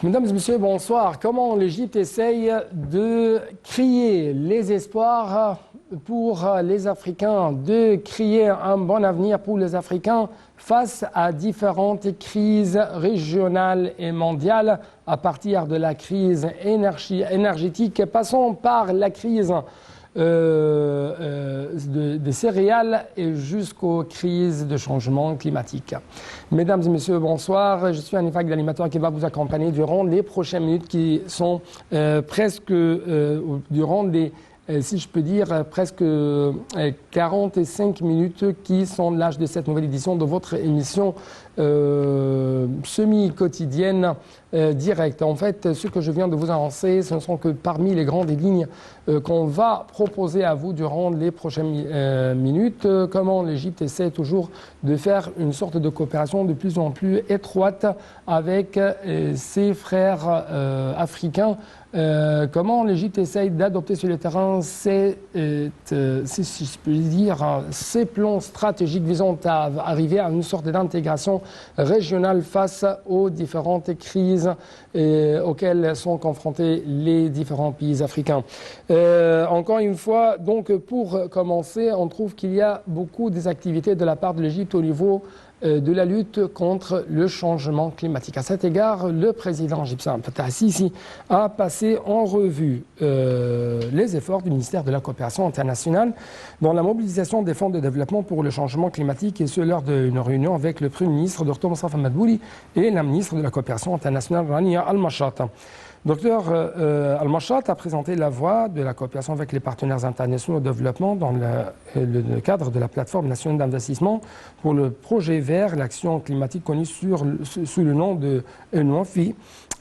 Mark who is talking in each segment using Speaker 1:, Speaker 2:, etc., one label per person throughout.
Speaker 1: Mesdames et messieurs, bonsoir. Comment l'Égypte essaye de créer les espoirs pour les Africains, de créer un bon avenir pour les Africains face à différentes crises régionales et mondiales, à partir de la crise énergétique, passant par la crise des céréales et jusqu'aux crises de changement climatique. Mesdames et messieurs, bonsoir. Je suis un animateur qui va vous accompagner durant les prochaines minutes qui sont durant les si je peux dire, presque 45 minutes qui sont l'âge de cette nouvelle édition de votre émission semi-quotidienne directe. En fait, ce que je viens de vous annoncer, ce ne sont que parmi les grandes lignes qu'on va proposer à vous durant les prochaines minutes. Comment l'Égypte essaie toujours de faire une sorte de coopération de plus en plus étroite avec ses frères africains. Comment l'Égypte essaye d'adopter sur le terrain si je peux dire, ces plans stratégiques visant à arriver à une sorte d'intégration régionale face aux différentes crises auxquelles sont confrontés les différents pays africains. Encore une fois, donc pour commencer, on trouve qu'il y a beaucoup des activités de la part de l'Égypte au niveau de la lutte contre le changement climatique. À cet égard, le président égyptien Fattah el-Sisi a passé en revue les efforts du ministère de la Coopération internationale dans la mobilisation des fonds de développement pour le changement climatique, et ce lors d'une réunion avec le Premier ministre Dr Mustapha Madbouli et la ministre de la Coopération internationale Rania Al-Mashat. Dr Al-Mashat a présenté la voie de la coopération avec les partenaires internationaux de développement dans le cadre de la plateforme nationale d'investissement pour le projet vert, l'action climatique connue sous le nom de UNOFI.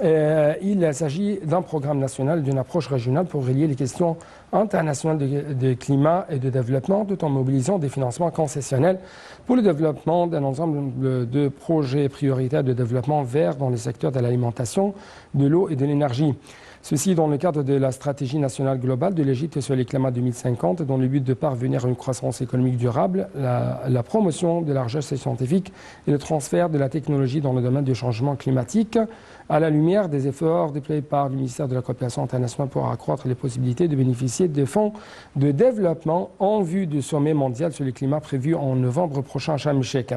Speaker 1: Il s'agit d'un programme national et d'une approche régionale pour relier les questions internationales de climat et de développement, tout en mobilisant des financements concessionnels pour le développement d'un ensemble de projets prioritaires de développement vert dans les secteurs de l'alimentation, de l'eau et de l'énergie. Ceci dans le cadre de la stratégie nationale globale de l'Égypte sur les climats 2050, dans le but de parvenir à une croissance économique durable, la promotion de la recherche scientifique et le transfert de la technologie dans le domaine du changement climatique, à la lumière des efforts déployés par le ministère de la Coopération internationale pour accroître les possibilités de bénéficier des fonds de développement en vue du sommet mondial sur le climat prévu en novembre prochain à Sharm el-Sheikh.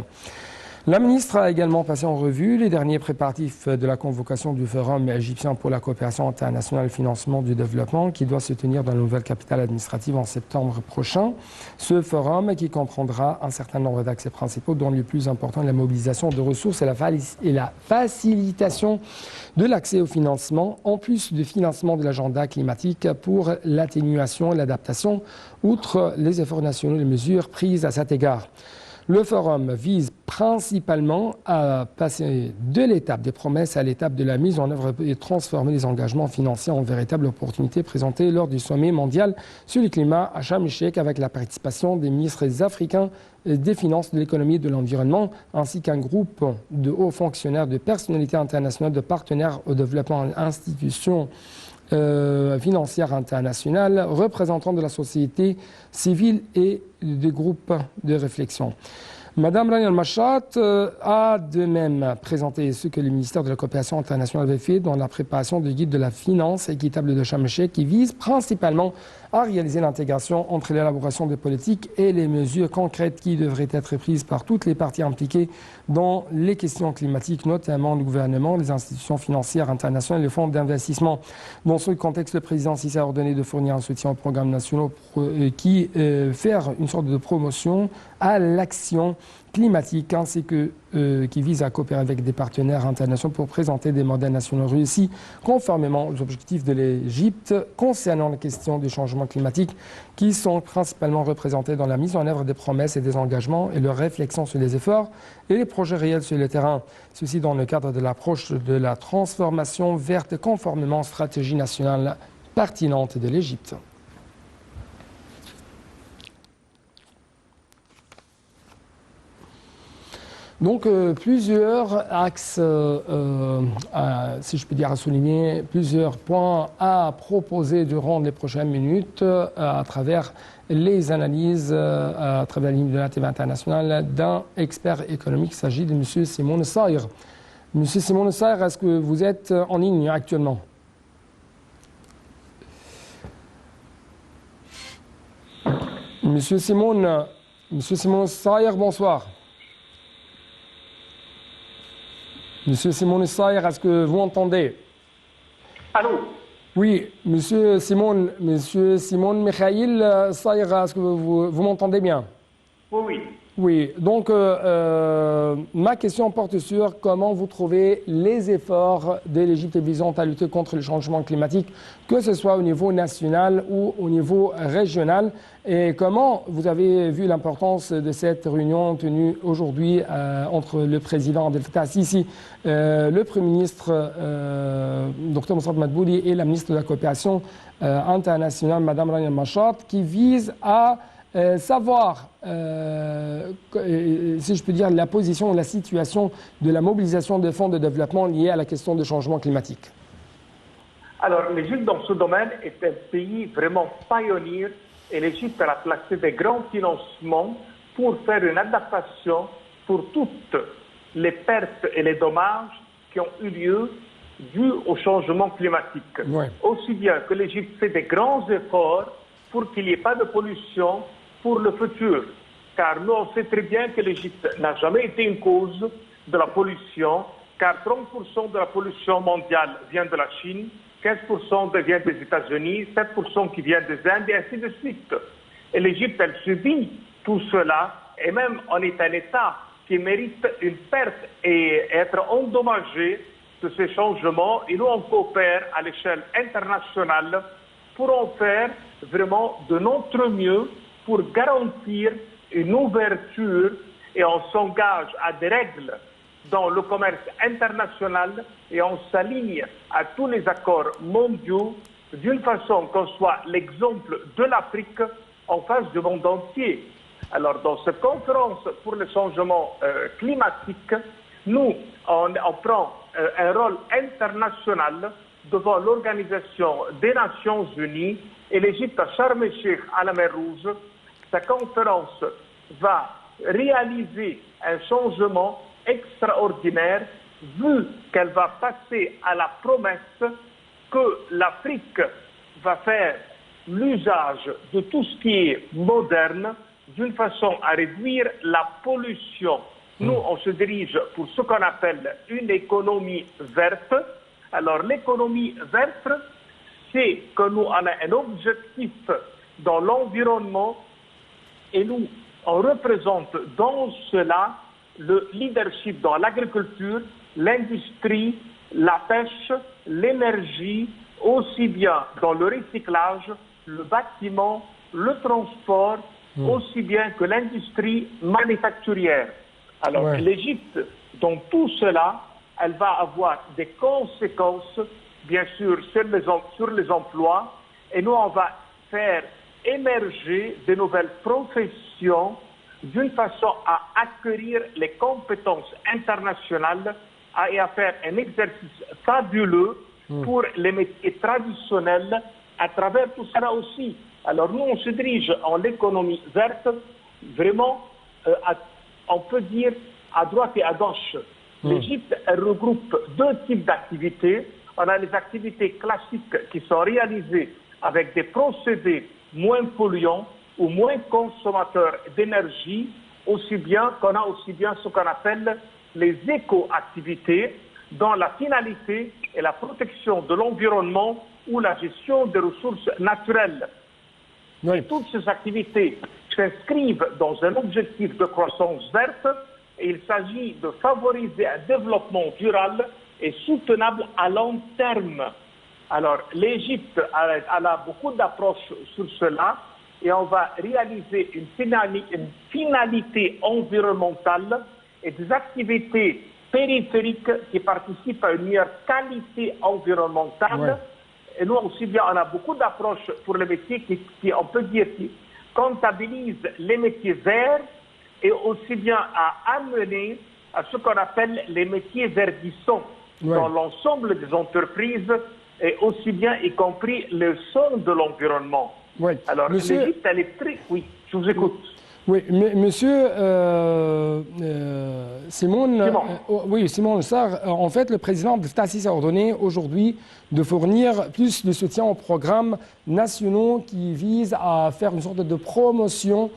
Speaker 1: La ministre a également passé en revue les derniers préparatifs de la convocation du Forum égyptien pour la coopération internationale et le financement du développement qui doit se tenir dans la nouvelle capitale administrative en septembre prochain. Ce forum qui comprendra un certain nombre d'axes principaux, dont le plus important est la mobilisation de ressources et la facilitation de l'accès au financement, en plus du financement de l'agenda climatique pour l'atténuation et l'adaptation, outre les efforts nationaux et les mesures prises à cet égard. Le forum vise principalement à passer de l'étape des promesses à l'étape de la mise en œuvre et transformer les engagements financiers en véritables opportunités présentées lors du sommet mondial sur le climat à Sharm el-Sheikh, avec la participation des ministres africains des finances, de l'économie et de l'environnement, ainsi qu'un groupe de hauts fonctionnaires, de personnalités internationales, de partenaires au développement et institutions financières internationales, représentants de la société civile et des groupes de réflexion. Madame Rania Al-Mashat a de même présenté ce que le ministère de la Coopération internationale avait fait dans la préparation du guide de la finance équitable de Sharm el-Sheikh, qui vise principalement à réaliser l'intégration entre l'élaboration des politiques et les mesures concrètes qui devraient être prises par toutes les parties impliquées dans les questions climatiques, notamment le gouvernement, les institutions financières internationales et les fonds d'investissement. Dans ce contexte, le président Sisi a ordonné de fournir un soutien aux programmes nationaux qui faire une sorte de promotion à l'action climatique, ainsi que qui vise à coopérer avec des partenaires internationaux pour présenter des modèles nationaux réussis conformément aux objectifs de l'Égypte concernant les questions du changement climatique, qui sont principalement représentés dans la mise en œuvre des promesses et des engagements et leur réflexion sur les efforts et les projets réels sur le terrain. Ceci dans le cadre de l'approche de la transformation verte conformément aux stratégies nationales pertinentes de l'Égypte. Donc plusieurs axes, si je peux dire, à souligner, plusieurs points à proposer durant les prochaines minutes à travers les analyses, à travers la ligne de la TV internationale d'un expert économique. Il s'agit de M. Simon Saïr. Monsieur Simon Saïr, est-ce que vous êtes en ligne actuellement? Monsieur Simon Saïr, bonsoir. Monsieur Simon Saïr, est-ce que vous entendez?
Speaker 2: Allô?
Speaker 1: Oui, Monsieur Simon Mikhail Saïr, est-ce que vous m'entendez bien?
Speaker 2: Oui, oui.
Speaker 1: Oui, donc ma question porte sur comment vous trouvez les efforts de l'Égypte visant à lutter contre le changement climatique, que ce soit au niveau national ou au niveau régional, et comment vous avez vu l'importance de cette réunion tenue aujourd'hui entre le président Abdel Fattah Sisi, le Premier ministre Dr Moussad Madbouli et la ministre de la Coopération internationale, Madame Rania Machat, qui vise à savoir, si je peux dire, la position, la situation de la mobilisation des fonds de développement liés à la question du changement climatique.
Speaker 2: Alors, l'Égypte, dans ce domaine, est un pays vraiment pionnier et l'Égypte a placé des grands financements pour faire une adaptation pour toutes les pertes et les dommages qui ont eu lieu dus au changement climatique.
Speaker 1: Ouais.
Speaker 2: Aussi bien que l'Égypte fait des grands efforts pour qu'il n'y ait pas de pollution pour le futur. Car nous, on sait très bien que l'Égypte n'a jamais été une cause de la pollution, car 30% de la pollution mondiale vient de la Chine, 15% vient des États-Unis, 7% qui vient des Indes, et ainsi de suite. Et l'Égypte, elle subit tout cela, et même on est un État qui mérite une perte et être endommagé de ces changements. Et nous, on coopère à l'échelle internationale pour en faire vraiment de notre mieux pour garantir une ouverture, et on s'engage à des règles dans le commerce international et on s'aligne à tous les accords mondiaux d'une façon qu'on soit l'exemple de l'Afrique en face du monde entier. Alors dans cette conférence pour le changement climatique, nous on prend un rôle international devant l'Organisation des Nations Unies et l'Égypte à Sharm el-Sheikh à la mer Rouge. Sa conférence va réaliser un changement extraordinaire vu qu'elle va passer à la promesse que l'Afrique va faire l'usage de tout ce qui est moderne d'une façon à réduire la pollution. Nous, on se dirige pour ce qu'on appelle une économie verte. Alors l'économie verte, c'est que nous avons un objectif dans l'environnement et nous, on représente dans cela le leadership dans l'agriculture, l'industrie, la pêche, l'énergie, aussi bien dans le recyclage, le bâtiment, le transport, aussi bien que l'industrie manufacturière. Alors l'Égypte, dans tout cela, elle va avoir des conséquences, bien sûr, sur les emplois, et nous, on va faire émerger de nouvelles professions d'une façon à acquérir les compétences internationales et à faire un exercice fabuleux pour les métiers traditionnels à travers tout cela aussi. Alors nous, on se dirige en l'économie verte, vraiment, on peut dire, à droite et à gauche. L'Égypte regroupe deux types d'activités. On a les activités classiques qui sont réalisées avec des procédés moins polluants ou moins consommateurs d'énergie, aussi bien qu'on a aussi bien ce qu'on appelle les éco-activités, dont la finalité est la protection de l'environnement ou la gestion des ressources naturelles. Et toutes ces activités s'inscrivent dans un objectif de croissance verte et il s'agit de favoriser un développement durable et soutenable à long terme. Alors l'Égypte a beaucoup d'approches sur cela et on va réaliser une finalité environnementale et des activités périphériques qui participent à une meilleure qualité environnementale. Et nous aussi bien, on a beaucoup d'approches pour les métiers qui, on peut dire, qui comptabilisent les métiers verts et aussi bien à amener à ce qu'on appelle les métiers verdissants dans l'ensemble des entreprises et aussi bien y compris le son de l'environnement. Alors l'Égypte, elle est très... Oui, je vous écoute.
Speaker 1: Oui, monsieur Simon Sarr, en fait, le président Abdel Fattah el-Sisi a ordonné aujourd'hui de fournir plus de soutien aux programmes nationaux qui visent à faire une sorte de promotion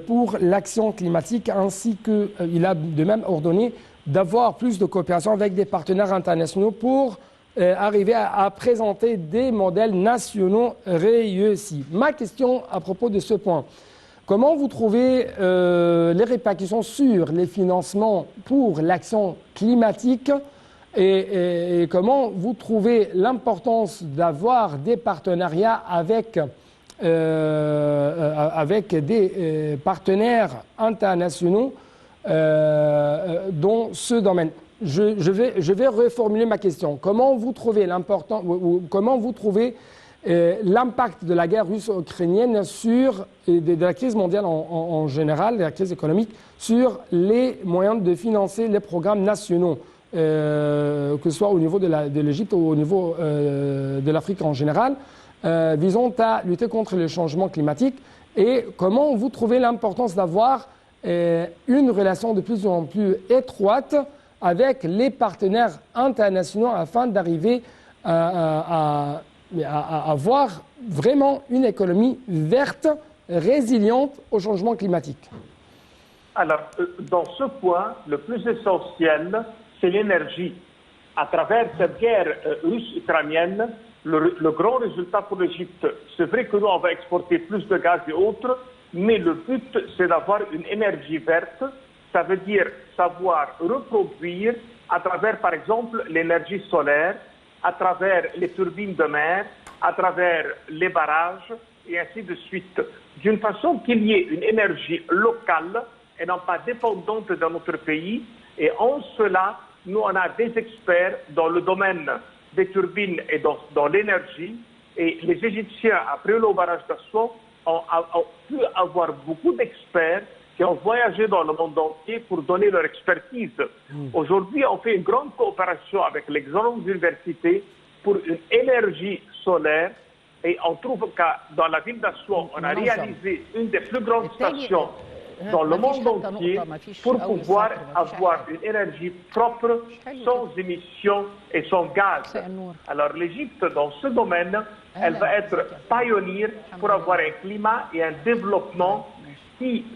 Speaker 1: pour l'action climatique, ainsi qu'il a de même ordonné d'avoir plus de coopération avec des partenaires internationaux pour arriver à présenter des modèles nationaux réussis. Ma question à propos de ce point: comment vous trouvez les répercussions sur les financements pour l'action climatique et comment vous trouvez l'importance d'avoir des partenariats avec des partenaires internationaux dans ce domaine? Je vais reformuler ma question. Comment vous trouvez l'impact de la guerre russo-ukrainienne sur, de la crise mondiale en général, de la crise économique, sur les moyens de financer les programmes nationaux, que ce soit au niveau de l'Égypte ou au niveau de l'Afrique en général, visant à lutter contre le changement climatique? Et comment vous trouvez l'importance d'avoir une relation de plus en plus étroite avec les partenaires internationaux afin d'arriver à avoir vraiment une économie verte, résiliente au changement climatique?
Speaker 2: Alors, dans ce point, le plus essentiel, c'est l'énergie. À travers cette guerre russe-ukrainienne, le grand résultat pour l'Égypte, c'est vrai que nous, on va exporter plus de gaz et autres, mais le but, c'est d'avoir une énergie verte. Ça veut dire savoir reproduire à travers, par exemple, l'énergie solaire, à travers les turbines de mer, à travers les barrages, et ainsi de suite, d'une façon qu'il y ait une énergie locale et non pas dépendante de notre pays. Et en cela, nous, on a des experts dans le domaine des turbines et dans l'énergie. Et les Égyptiens, après le barrage d'Aswan, ont pu avoir beaucoup d'experts qui ont voyagé dans le monde entier pour donner leur expertise. Aujourd'hui, on fait une grande coopération avec les grandes universités pour une énergie solaire, et on trouve que dans la ville d'Aswan, on a réalisé une des plus grandes stations dans le monde entier pour pouvoir avoir une énergie propre, sans émissions et sans gaz. Alors l'Égypte, dans ce domaine, elle va être pionnière pour avoir un climat et un développement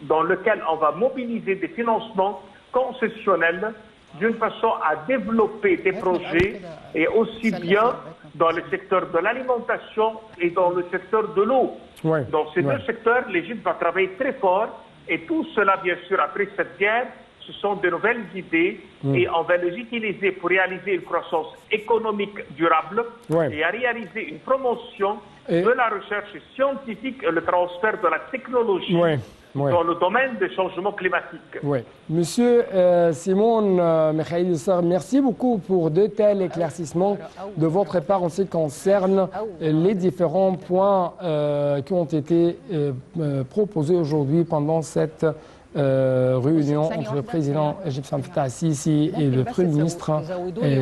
Speaker 2: dans lequel on va mobiliser des financements concessionnels d'une façon à développer des projets, et aussi bien dans le secteur de l'alimentation et dans le secteur de l'eau. Dans ces deux secteurs, l'Égypte va travailler très fort, et tout cela, bien sûr, après cette guerre, ce sont de nouvelles idées, et on va les utiliser pour réaliser une croissance économique durable et à réaliser une promotion de la recherche scientifique et le transfert de la technologie dans le domaine des changements climatiques.
Speaker 1: Monsieur Simon Mikhail Sarr, merci beaucoup pour de tels éclaircissements de votre part en ce qui concerne les différents points qui ont été proposés aujourd'hui pendant cette réunion entre le président égyptien Fattah el-Sisi et le Premier ministre et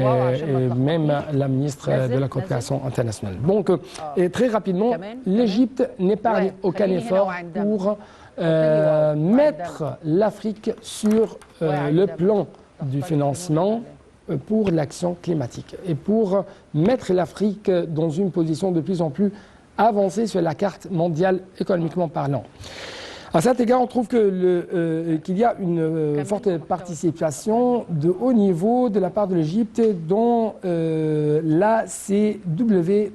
Speaker 1: même la ministre de la coopération internationale. Donc, très rapidement, l'Égypte n'épargne aucun effort pour mettre l'Afrique sur le plan du financement pour l'action climatique et pour mettre l'Afrique dans une position de plus en plus avancée sur la carte mondiale économiquement parlant. À cet égard, on trouve qu'il y a une forte participation de haut niveau de la part de l'Égypte dans l'ACW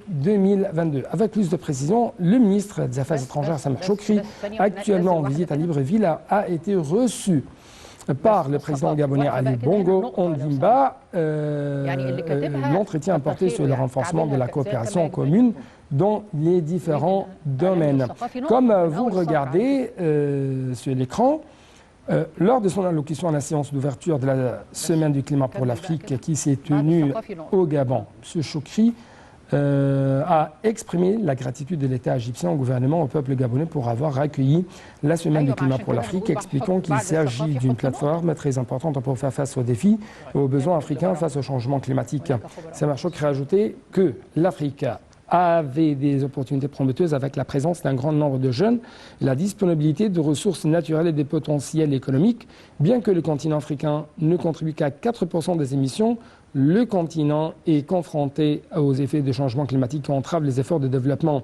Speaker 1: 2022. Avec plus de précision, le ministre des Affaires étrangères, Sameh Shoukry, actuellement en visite à Libreville, a été reçu par le président gabonais Ali Bongo Ondimba. L'entretien a porté sur le renforcement de la coopération commune dans les différents domaines. Comme vous regardez sur l'écran, lors de son allocution à la séance d'ouverture de la Semaine du climat pour l'Afrique qui s'est tenue au Gabon, M. Shoukry a exprimé la gratitude de l'État égyptien au gouvernement, au peuple gabonais pour avoir accueilli la Semaine du climat pour l'Afrique, expliquant qu'il s'agit d'une plateforme très importante pour faire face aux défis et aux besoins africains face au changement climatique. Sameh Shoukry a ajouté que l'Afrique avait des opportunités prometteuses avec la présence d'un grand nombre de jeunes, la disponibilité de ressources naturelles et des potentiels économiques. Bien que le continent africain ne contribue qu'à 4% des émissions, le continent est confronté aux effets des changements climatiques qui entravent les efforts de développement.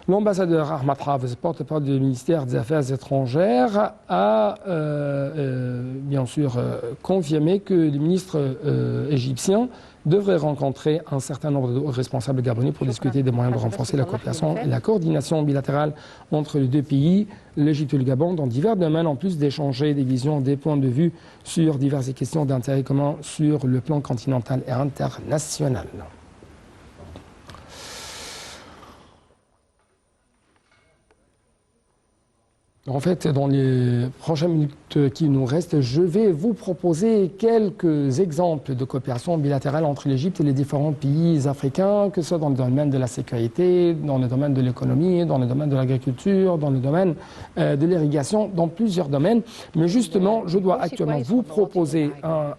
Speaker 1: L'ambassadeur Ahmad Hafez, porte-parole du ministère des Affaires étrangères, a bien sûr confirmé que les ministres égyptiens devraient rencontrer un certain nombre de responsables gabonais pour discuter des moyens de renforcer la coopération et la coordination bilatérale entre les deux pays, l'Égypte et le Gabon, dans divers domaines, en plus d'échanger des visions, des points de vue sur diverses questions d'intérêt commun sur le plan continental et international. En fait, dans les prochaines minutes qui nous restent, je vais vous proposer quelques exemples de coopération bilatérale entre l'Égypte et les différents pays africains, que ce soit dans le domaine de la sécurité, dans le domaine de l'économie, dans le domaine de l'agriculture, dans le domaine de l'irrigation, dans plusieurs domaines. Mais justement, je dois actuellement vous proposer un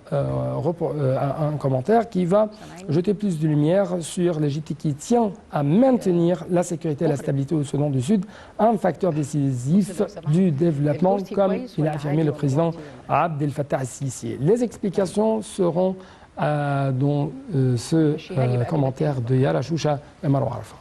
Speaker 1: commentaire qui va jeter plus de lumière sur l'Égypte qui tient à maintenir la sécurité et la stabilité au Soudan du Sud, un facteur décisif du développement, comme il a affirmé le président Abdel Fattah al-Sisi. Les explications seront dans ce commentaire de Yara Choucha et Marwa Arfa.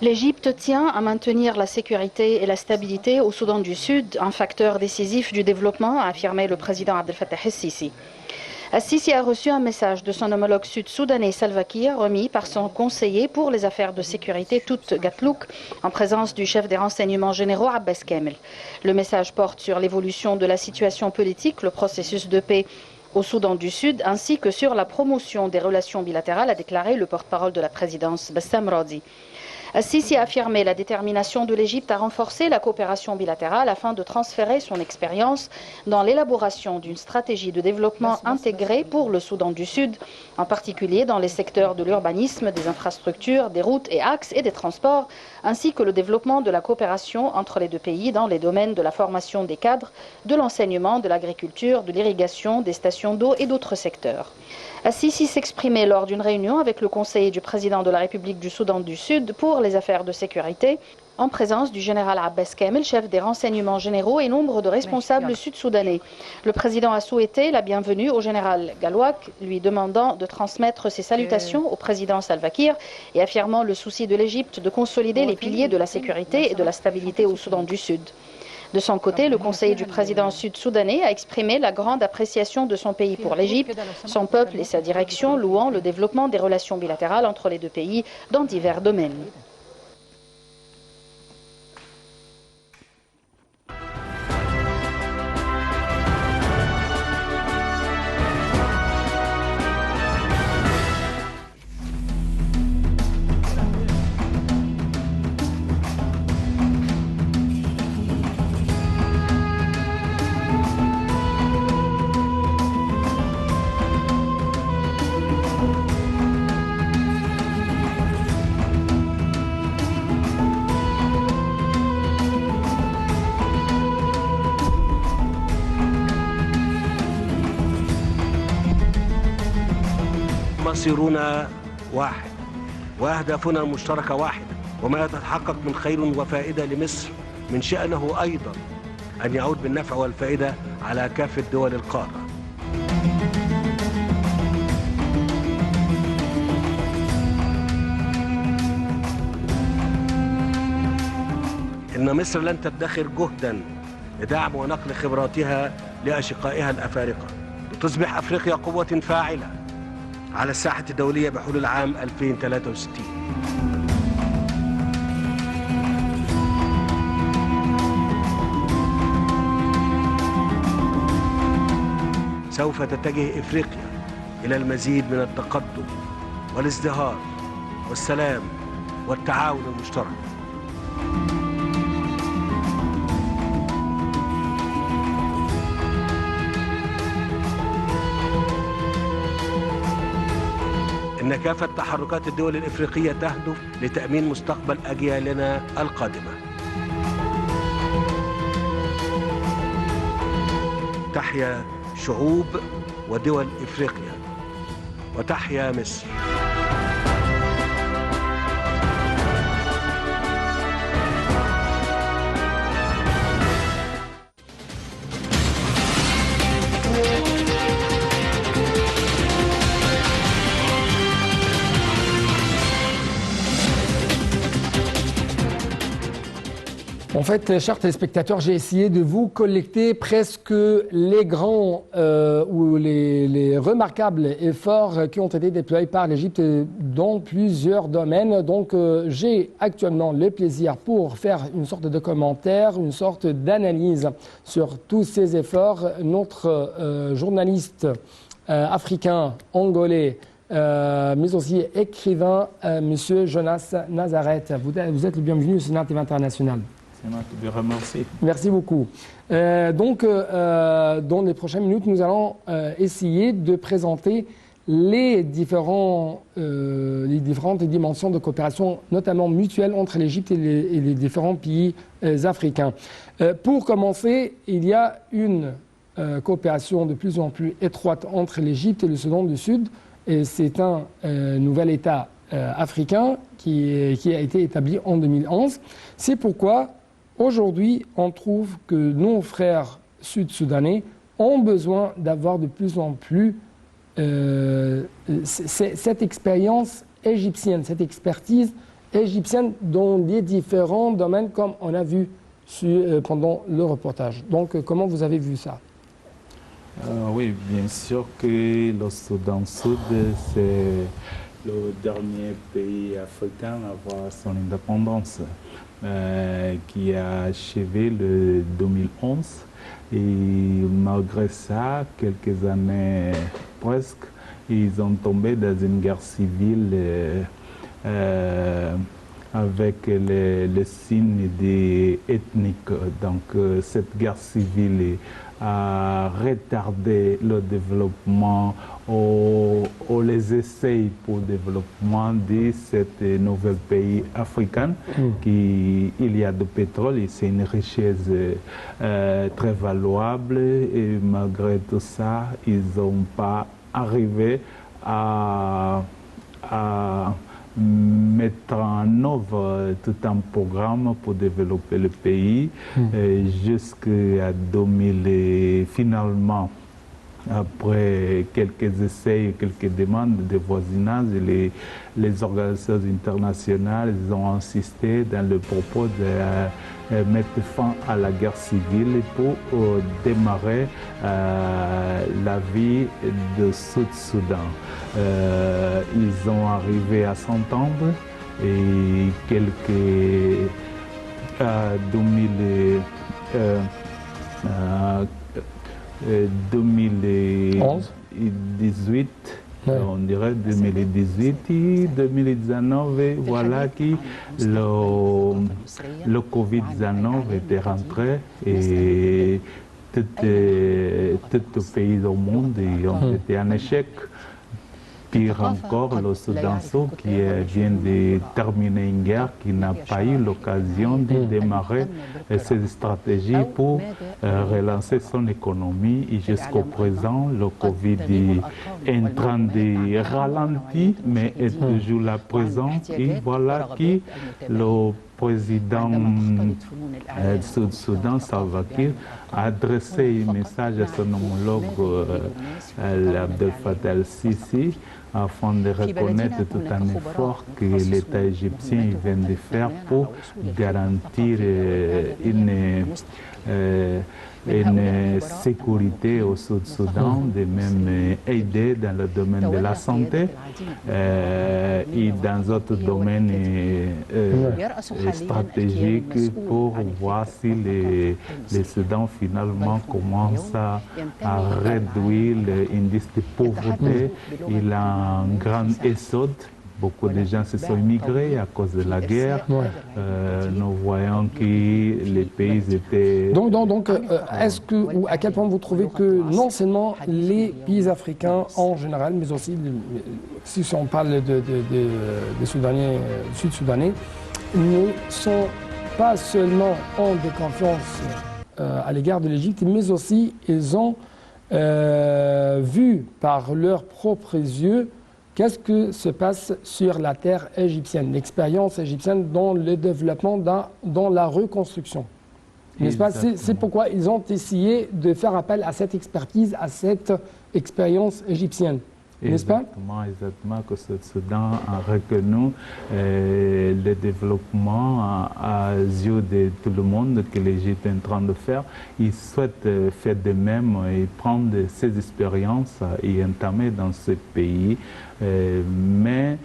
Speaker 3: L'Égypte tient à maintenir la sécurité et la stabilité au Soudan du Sud, un facteur décisif du développement, a affirmé le président Abdel Fattah al-Sisi. Al-Sisi a reçu un message de son homologue sud-soudanais Salva Kiir, remis par son conseiller pour les affaires de sécurité Tout Gatlouk, en présence du chef des renseignements généraux Abbas Kamel. Le message porte sur l'évolution de la situation politique, le processus de paix au Soudan du Sud, ainsi que sur la promotion des relations bilatérales, a déclaré le porte-parole de la présidence Bassam Radi. Al-Sisi a affirmé la détermination de l'Égypte à renforcer la coopération bilatérale afin de transférer son expérience dans l'élaboration d'une stratégie de développement intégrée pour le Soudan du Sud, en particulier dans les secteurs de l'urbanisme, des infrastructures, des routes et axes et des transports, ainsi que le développement de la coopération entre les deux pays dans les domaines de la formation des cadres, de l'enseignement, de l'agriculture, de l'irrigation, des stations d'eau et d'autres secteurs. Al-Sisi s'exprimait lors d'une réunion avec le conseiller du président de la République du Soudan du Sud pour les affaires de sécurité, en présence du général Abbas Kamel, chef des renseignements généraux et nombre de responsables sud-soudanais. Le président a souhaité la bienvenue au général Galwak, lui demandant de transmettre ses salutations au président Salva Kiir et affirmant le souci de l'Égypte de consolider les piliers de la sécurité et de la stabilité au Soudan du Sud. De son côté, le conseiller du président sud-soudanais a exprimé la grande appréciation de son pays pour l'Égypte, son peuple et sa direction, louant le développement des relations bilatérales entre les deux pays dans divers domaines.
Speaker 4: مصيرنا واحد وأهدافنا المشتركة واحدة وما يتحقق من خير وفائدة لمصر من شأنه أيضا أن يعود بالنفع والفائدة على كافة دول القارة. إن مصر لن تدخر جهدا لدعم ونقل خبراتها لأشقائها الأفارقة لتصبح أفريقيا قوة فاعلة على الساحة الدولية بحلول عام 2063. سوف تتجه إفريقيا إلى المزيد من التقدم والازدهار والسلام والتعاون المشترك. إن كافة تحركات الدول الإفريقية تهدف لتأمين مستقبل أجيالنا القادمة. تحيا شعوب ودول إفريقيا وتحيا مصر.
Speaker 1: En fait, chers téléspectateurs, j'ai essayé de vous collecter presque les grands ou les remarquables efforts qui ont été déployés par l'Égypte dans plusieurs domaines. Donc, j'ai actuellement le plaisir pour faire une sorte de commentaire, une sorte d'analyse sur tous ces efforts. Notre journaliste africain, angolais, mais aussi écrivain, Monsieur Jonas Nazareth. Vous êtes le bienvenu au Sénat TV International. Merci beaucoup. Dans les prochaines minutes, nous allons essayer de présenter les différentes dimensions de coopération, notamment mutuelle, entre l'Égypte et les différents pays africains. Pour commencer, il y a une coopération de plus en plus étroite entre l'Égypte et le Soudan du Sud. Et c'est un nouvel État africain qui a été établi en 2011. C'est pourquoi aujourd'hui, on trouve que nos frères sud-soudanais ont besoin d'avoir de plus en plus cette expérience égyptienne, cette expertise égyptienne dans les différents domaines, comme on a vu pendant le reportage. Donc, comment vous avez vu ça?
Speaker 5: Oui, bien sûr que le Soudan Sud, c'est le dernier pays africain à avoir son indépendance, qui a achevé le 2011. Et malgré ça, quelques années presque, ils ont tombé dans une guerre civile avec les signes ethniques. Donc cette guerre civile a retardé le développement ou les essais pour le développement de cet nouvel pays africain. Il y a du pétrole et c'est une richesse très valuable, et malgré tout ça, ils n'ont pas arrivé à mettre en œuvre tout un programme pour développer le pays jusqu'à 2000. Finalement, après quelques essais, quelques demandes de voisinage, les organisations internationales ont insisté dans le propos de mettre fin à la guerre civile pour démarrer la vie de Sud-Soudan. Ils ont arrivé à s'entendre et quelques 2018, on dirait 2018 et 2019, voilà que le Covid-19 était rentré et tous les pays du monde ont été en échec. Pire encore, le Soudan Sud qui vient de terminer une guerre, qui n'a pas eu l'occasion de démarrer ses stratégies pour relancer son économie. Et jusqu'au présent, le Covid est en train de ralentir, mais est toujours là présent. Et voilà que le président du Soudan, Salva Kiir, a adressé un message à son homologue Abdel Fattah el-Sisi afin de reconnaître tout un effort que l'État égyptien vient de faire pour garantir une sécurité au Sud-Soudan, de même aider dans le domaine de la santé et dans d'autres domaines stratégiques pour voir si le Soudan finalement commence à réduire l'indice de pauvreté. Il a un grand essor Beaucoup de gens se sont immigrés à cause de la guerre.
Speaker 1: Ouais.
Speaker 5: Nous voyons que les pays étaient...
Speaker 1: Donc, est-ce que, ou à quel point vous trouvez que non seulement les pays africains en général, mais aussi, si on parle des Soudanais, Sud-Soudanais, ne sont pas seulement en déconfiance à l'égard de l'Égypte, mais aussi ils ont vu par leurs propres yeux qu'est-ce que se passe sur la terre égyptienne, l'expérience égyptienne dans le développement, dans la reconstruction. N'est-ce pas? C'est pourquoi ils ont essayé de faire appel à cette expertise, à cette expérience égyptienne. N'est-ce pas?
Speaker 5: Exactement, que ce Soudan a reconnu le développement à yeux de tout le monde que l'Égypte est en train de faire. Ils souhaitent faire de même et prendre ces expériences et entamer dans ce pays. Mais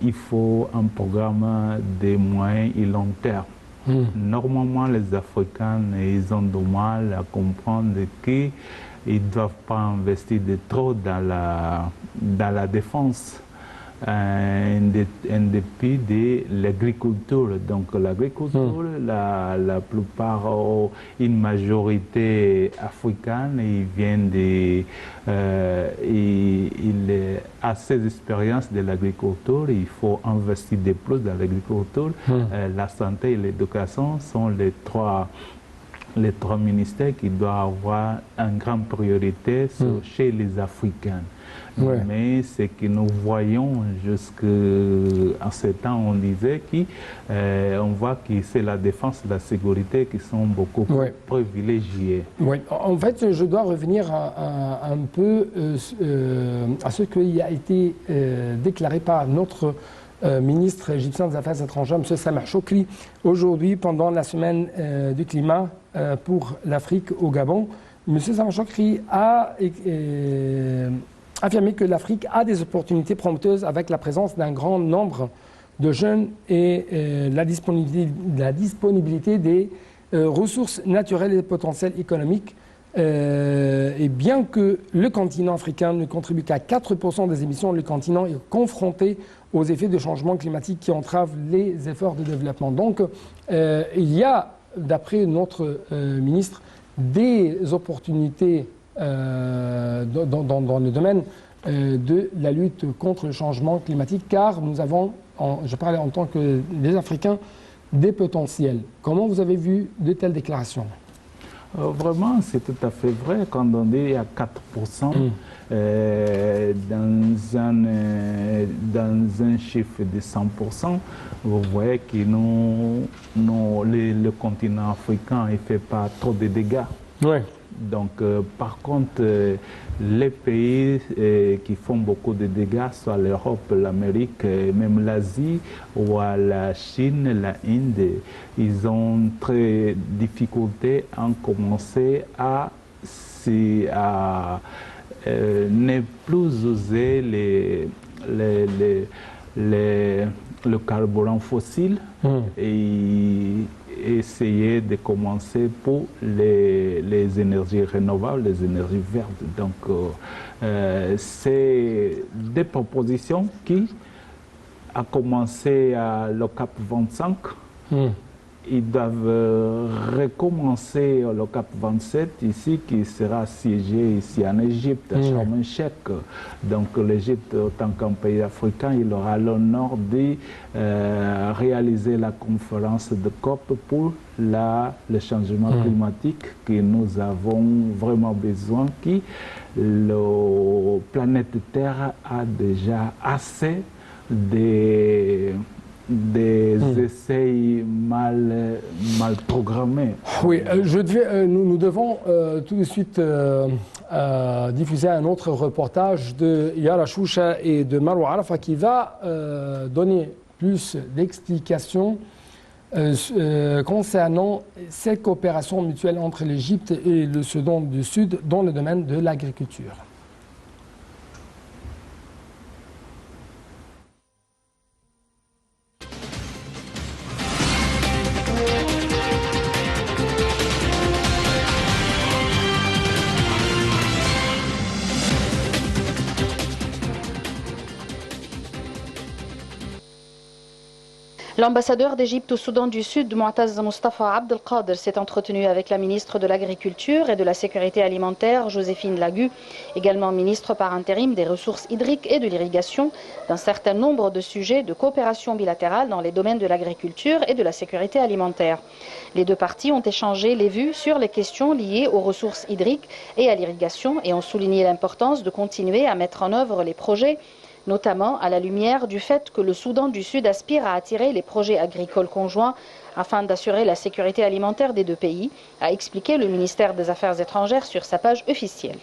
Speaker 5: il faut un programme de moyen et long terme. Normalement, les Africains, ils ont du mal à comprendre qu'ils ne doivent pas investir de trop dans la défense, en dépit de l'agriculture. Donc l'agriculture, la plupart, une majorité africaine, ils viennent à ces expériences de l'agriculture, il faut investir de plus dans l'agriculture. La santé et l'éducation sont les trois ministères qui doivent avoir une grande priorité chez les Africains. Ouais. Mais ce que nous voyons jusqu'à ce temps, on disait qu'on voit que c'est la défense et la sécurité qui sont beaucoup privilégiées.
Speaker 1: Oui, en fait, je dois revenir un peu à ce qui a été déclaré par notre ministre égyptien des Affaires étrangères, M. Sameh Choukri, aujourd'hui pendant la semaine du climat pour l'Afrique au Gabon. M. Sameh Choukri a affirmé que l'Afrique a des opportunités prometteuses avec la présence d'un grand nombre de jeunes et la disponibilité des ressources naturelles et des potentiels économiques. Et bien que le continent africain ne contribue qu'à 4% des émissions, le continent est confronté aux effets de changement climatique qui entravent les efforts de développement. Donc, il y a, d'après notre ministre, des opportunités dans le domaine de la lutte contre le changement climatique, car nous avons, je parle en tant que des Africains, des potentiels. Comment vous avez vu de telles déclarations?
Speaker 5: Vraiment, c'est tout à fait vrai. Quand on dit à 4%, dans un chiffre de 100%, vous voyez que le continent africain ne fait pas trop de dégâts.
Speaker 1: Oui.
Speaker 5: Donc, par contre, les pays qui font beaucoup de dégâts, soit l'Europe, l'Amérique, même l'Asie, ou la Chine, l'Inde, ils ont très difficulté à commencer à ne plus user le carburant fossile et essayer de commencer pour les énergies renouvelables, les énergies vertes. Donc, c'est des propositions qui ont commencé à le CAP 25. Ils doivent recommencer le CAP 27 ici, qui sera siégé ici en Égypte, à Sharm el-Sheikh. Donc l'Égypte, en tant qu'un pays africain, il aura l'honneur de réaliser la conférence de COP pour le changement climatique que nous avons vraiment besoin, que la planète Terre a déjà assez des essais mal programmés.
Speaker 1: Oui, nous devons tout de suite diffuser un autre reportage de Yara Choucha et de Marwa Arafa qui va donner plus d'explications concernant cette coopération mutuelle entre l'Égypte et le Soudan du Sud dans le domaine de l'agriculture.
Speaker 3: L'ambassadeur d'Égypte au Soudan du Sud, Mu'taz Mustafa Abdelkader, s'est entretenu avec la ministre de l'Agriculture et de la Sécurité alimentaire, Joséphine Lagu, également ministre par intérim des Ressources hydriques et de l'Irrigation, d'un certain nombre de sujets de coopération bilatérale dans les domaines de l'agriculture et de la sécurité alimentaire. Les deux parties ont échangé les vues sur les questions liées aux ressources hydriques et à l'irrigation et ont souligné l'importance de continuer à mettre en œuvre les projets, notamment à la lumière du fait que le Soudan du Sud aspire à attirer les projets agricoles conjoints afin d'assurer la sécurité alimentaire des deux pays, a expliqué le ministère des Affaires étrangères sur sa page officielle.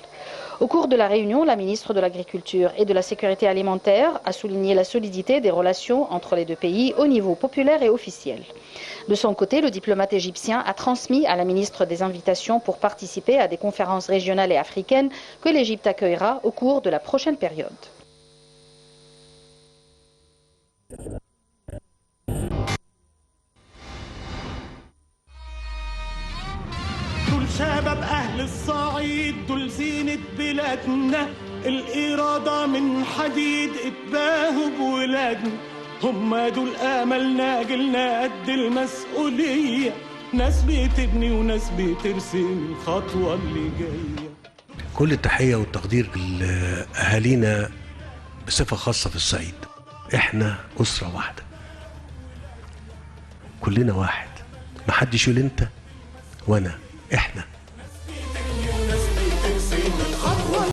Speaker 3: Au cours de la réunion, la ministre de l'Agriculture et de la Sécurité alimentaire a souligné la solidité des relations entre les deux pays au niveau populaire et officiel. De son côté, le diplomate égyptien a transmis à la ministre des invitations pour participer à des conférences régionales et africaines que l'Égypte accueillera au cours de la prochaine période.
Speaker 6: دول شباب أهل الصعيد دول زينة بلادنا الإرادة من حديد اتباهوا بولادنا هم دول آملنا جيلنا قد المسؤولية ناس بتبني وناس بترسم الخطوة اللي جاية.
Speaker 4: كل التحية والتقدير لأهالينا بصفة خاصة في الصعيد. احنا أسرة واحدة، كلنا واحد، محدش يقول انت وانا، احنا